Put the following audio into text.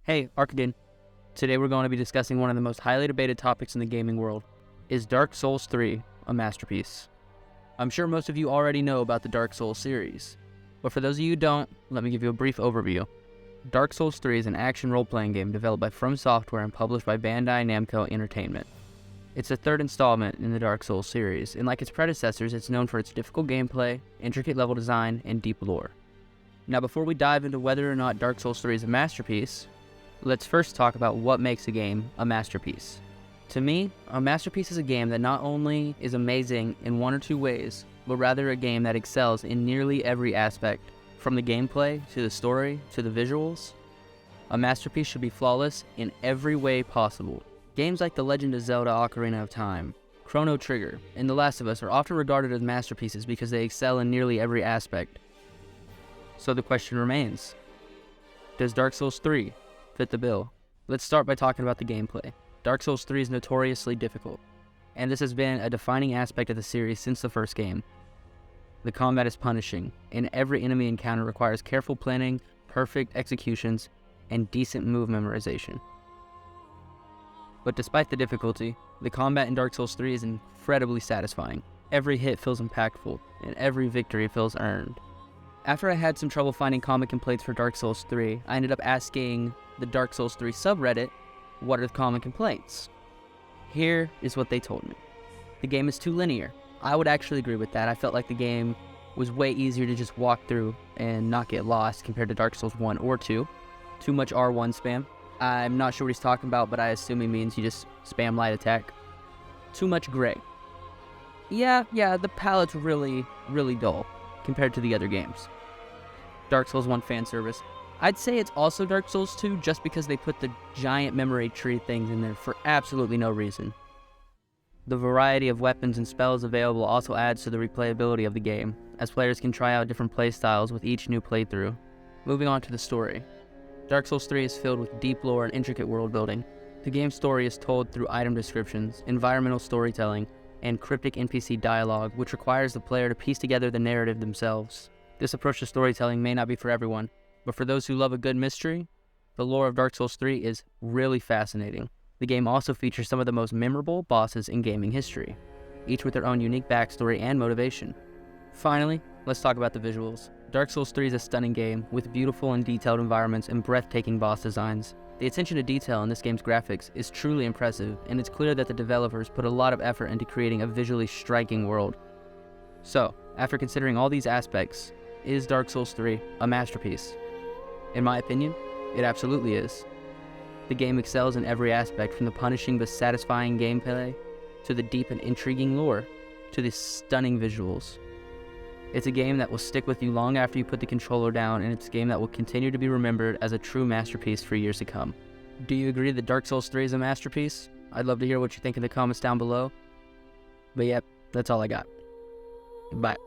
Hey, Ark again. Today we're going to be discussing one of the most highly debated topics in the gaming world. Is Dark Souls 3 a masterpiece? I'm sure most of you already know about the Dark Souls series, but for those of you who don't, let me give you a brief overview. Dark Souls 3 is an action role-playing game developed by FromSoftware and published by Bandai Namco Entertainment. It's the third installment in the Dark Souls series, and like its predecessors, it's known for its difficult gameplay, intricate level design, and deep lore. Now before we dive into whether or not Dark Souls 3 is a masterpiece, let's first talk about what makes a game a masterpiece. To me, a masterpiece is a game that not only is amazing in one or two ways, but rather a game that excels in nearly every aspect, from the gameplay, to the story, to the visuals. A masterpiece should be flawless in every way possible. Games like The Legend of Zelda: Ocarina of Time, Chrono Trigger, and The Last of Us are often regarded as masterpieces because they excel in nearly every aspect. So the question remains, does Dark Souls 3 fit the bill? Let's start by talking about the gameplay. Dark Souls 3 is notoriously difficult, and this has been a defining aspect of the series since the first game. The combat is punishing, and every enemy encounter requires careful planning, perfect executions, and decent move memorization. But despite the difficulty, the combat in Dark Souls 3 is incredibly satisfying. Every hit feels impactful, and every victory feels earned. After I had some trouble finding common complaints for Dark Souls 3, I ended up asking the Dark Souls 3 subreddit, what are the common complaints? Here is what they told me. The game is too linear. I would actually agree with that. I felt like the game was way easier to just walk through and not get lost compared to Dark Souls 1 or 2. Too much R1 spam. I'm not sure what he's talking about, but I assume he means you just spam light attack. Too much gray. Yeah, the palette's really dull compared to the other games. Dark Souls 1 fan service. I'd say it's also Dark Souls 2 just because they put the giant memory tree things in there for absolutely no reason. The variety of weapons and spells available also adds to the replayability of the game, as players can try out different playstyles with each new playthrough. Moving on to the story. Dark Souls 3 is filled with deep lore and intricate world building. The game's story is told through item descriptions, environmental storytelling, and cryptic NPC dialogue, which requires the player to piece together the narrative themselves. This approach to storytelling may not be for everyone, but for those who love a good mystery, the lore of Dark Souls 3 is really fascinating. The game also features some of the most memorable bosses in gaming history, each with their own unique backstory and motivation. Finally, let's talk about the visuals. Dark Souls 3 is a stunning game, with beautiful and detailed environments and breathtaking boss designs. The attention to detail in this game's graphics is truly impressive, and it's clear that the developers put a lot of effort into creating a visually striking world. So, after considering all these aspects, is Dark Souls 3 a masterpiece? In my opinion, it absolutely is. The game excels in every aspect, from the punishing but satisfying gameplay, to the deep and intriguing lore, to the stunning visuals. It's a game that will stick with you long after you put the controller down, and it's a game that will continue to be remembered as a true masterpiece for years to come. Do you agree that Dark Souls 3 is a masterpiece? I'd love to hear what you think in the comments down below. But yep, that's all I got. Bye.